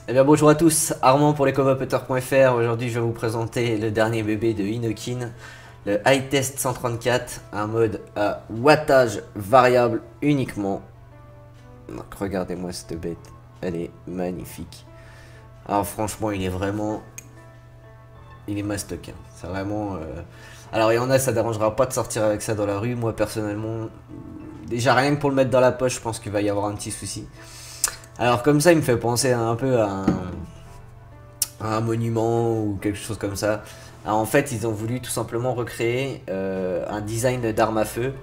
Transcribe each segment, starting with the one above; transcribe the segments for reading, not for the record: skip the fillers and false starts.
Eh bien bonjour à tous, Armand pour lescovoputters.fr. Aujourd'hui je vais vous présenter le dernier bébé de Inokin, le iTest 134, un mode à wattage variable uniquement. Donc regardez-moi cette bête, elle est magnifique. Alors franchement il est mastoc, hein. C'est vraiment... Alors il y en a, ça dérangera pas de sortir avec ça dans la rue. Moi personnellement, déjà rien que pour le mettre dans la poche, je pense qu'il va y avoir un petit souci. Alors comme ça il me fait penser un peu à un monument ou quelque chose comme ça. Alors, en fait ils ont voulu tout simplement recréer un design d'arme à feu.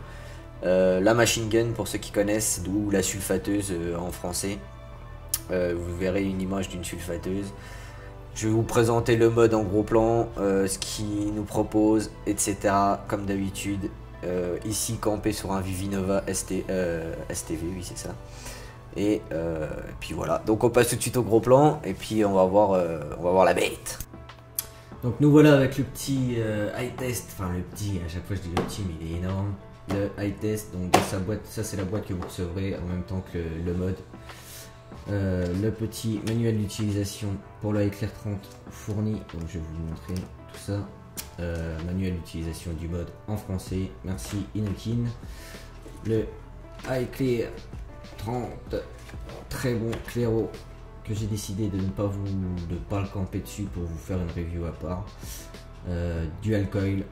La machine gun pour ceux qui connaissent, ou la sulfateuse en français. Vous verrez une image d'une sulfateuse. Je vais vous présenter le mode en gros plan, ce qu'il nous propose, etc. Comme d'habitude. Ici campé sur un Vivinova STV, oui c'est ça. Et puis voilà, donc on passe tout de suite au gros plan et puis on va voir la bête. Donc nous voilà avec le petit iTest, enfin le petit, à chaque fois je dis le petit mais il est énorme. Le iTest, donc dans sa boîte, ça c'est la boîte que vous recevrez en même temps que le mode. Le petit manuel d'utilisation pour le Éclair 30 fourni, donc je vais vous montrer tout ça. Manuel d'utilisation du mode en français, merci Inokin. Le Éclair 30, très bon claireau que j'ai décidé de ne pas le camper dessus pour vous faire une review à part. Dual coil,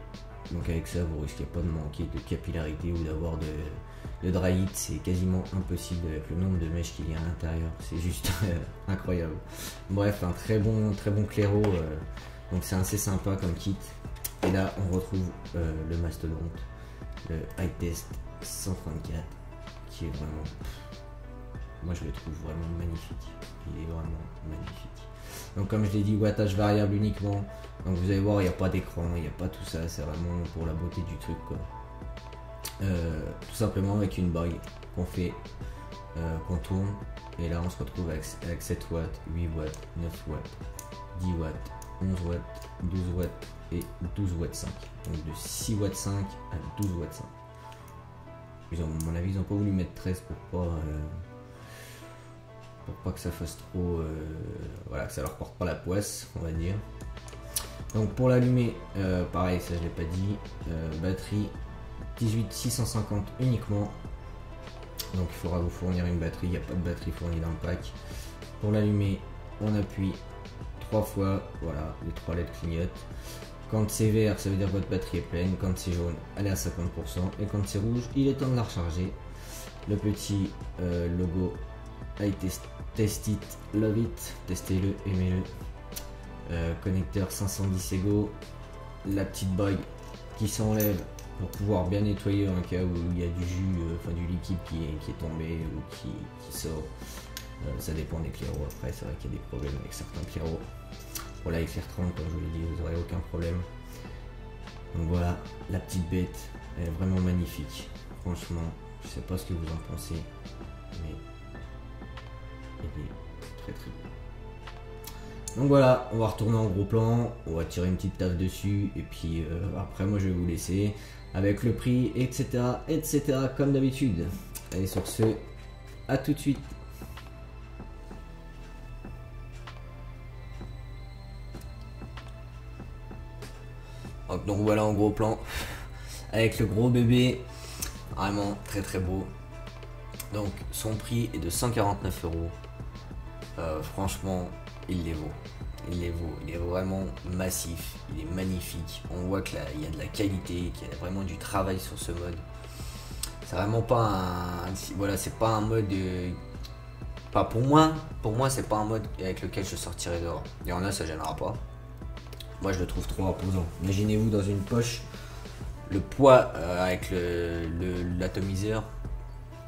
donc avec ça vous risquez pas de manquer de capillarité ou d'avoir de dry heat, c'est quasiment impossible avec le nombre de mèches qu'il y a à l'intérieur, c'est juste incroyable. Bref, un très bon claireau, donc c'est assez sympa comme kit. Et là on retrouve le mastodonte, le iTest 134, qui est vraiment... Moi je le trouve vraiment magnifique. Il est vraiment magnifique. Donc comme je l'ai dit, wattage variable uniquement. Donc vous allez voir, il n'y a pas d'écran, il n'y a pas tout ça. C'est vraiment pour la beauté du truc quoi. Tout simplement avec une bague qu'on fait, qu'on tourne. Et là on se retrouve avec 7 watts, 8 watts, 9 watts, 10 watts, 11 watts, 12 watts et 12 watts 5. Donc de 6 watts 5 à 12 watts 5. À mon avis ils n'ont pas voulu mettre 13 pour pas que ça fasse trop, voilà, que ça leur porte pas la poisse, on va dire. Donc pour l'allumer, pareil, ça je l'ai pas dit, batterie 18650 uniquement. Donc il faudra vous fournir une batterie, il n'y a pas de batterie fournie dans le pack. Pour l'allumer, on appuie 3 fois, voilà, les 3 LED clignotent. Quand c'est vert, ça veut dire que votre batterie est pleine. Quand c'est jaune, elle est à 50%. Et quand c'est rouge, il est temps de la recharger. Le petit logo Test it, love it, testez-le, aimez-le. Connecteur 510 Ego, la petite bague qui s'enlève pour pouvoir bien nettoyer en cas où il y a du jus, enfin du liquide qui est tombé ou qui sort. Ça dépend des claireaux, après c'est vrai qu'il y a des problèmes avec certains claireaux. Pour la Éclair 30, comme je vous l'ai dit, vous n'aurez aucun problème. Donc voilà, la petite bête, elle est vraiment magnifique. Franchement, je sais pas ce que vous en pensez, mais elle est très très bien. Donc voilà, on va retourner en gros plan, on va tirer une petite taf dessus, et puis après moi je vais vous laisser avec le prix, etc. etc. comme d'habitude. Allez, sur ce, à tout de suite. Donc voilà en gros plan, avec le gros bébé, vraiment très très beau. Donc son prix est de 149 euros. Franchement, il les vaut. Il les vaut. Il est vraiment massif. Il est magnifique. On voit qu'il y a de la qualité, qu'il y a vraiment du travail sur ce mode. C'est vraiment pas un... Voilà, c'est pas un mode... Pas pour moi. Pour moi, c'est pas un mode avec lequel je sortirai dehors. Il y en a, ça gênera pas. Moi, je le trouve trop imposant. Imaginez-vous dans une poche, le poids avec l'atomiseur.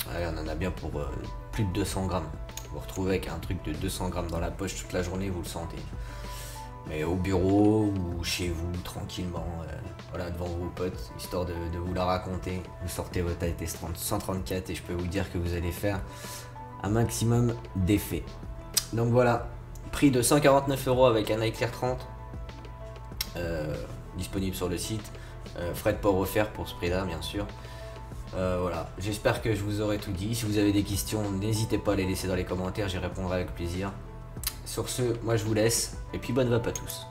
Ouais, on en a bien pour plus de 200 grammes. Vous vous retrouvez avec un truc de 200 grammes dans la poche toute la journée, vous le sentez. Mais au bureau ou chez vous, tranquillement, voilà, devant vos potes, histoire de vous la raconter, vous sortez votre iTest 134 et je peux vous dire que vous allez faire un maximum d'effets. Donc voilà, prix de 149 € avec un Éclair 30, disponible sur le site. Frais de port offert pour ce prix là, bien sûr. Voilà, j'espère que je vous aurai tout dit. Si vous avez des questions, n'hésitez pas à les laisser dans les commentaires, j'y répondrai avec plaisir. Sur ce, moi je vous laisse, et puis bonne vape à tous.